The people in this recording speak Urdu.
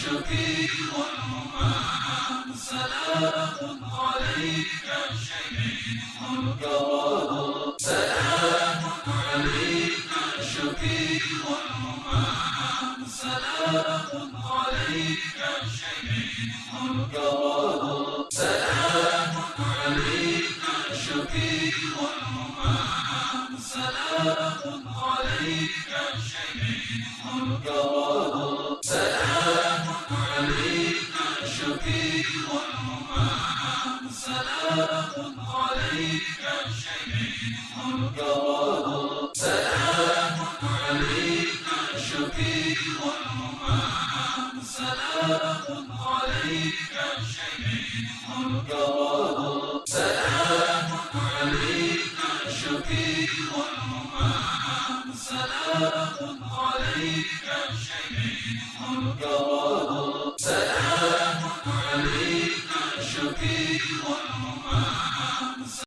شفيع الأمم سلام عليك شريف الكرم سلام عليك شفيع الأمم سلام عليك شريف الكرم سلام عليك شفيع الأمم سلام عليك شريف الكرم سلام عليك شفيع الأمم سلام عليك شريف الكرم سلام عليك شفيع الأمم سلام عليك شريف الكرم سلام عليك شفيع الأمم سلام عليك شريف الكرم سلام عليك شفيع الأمم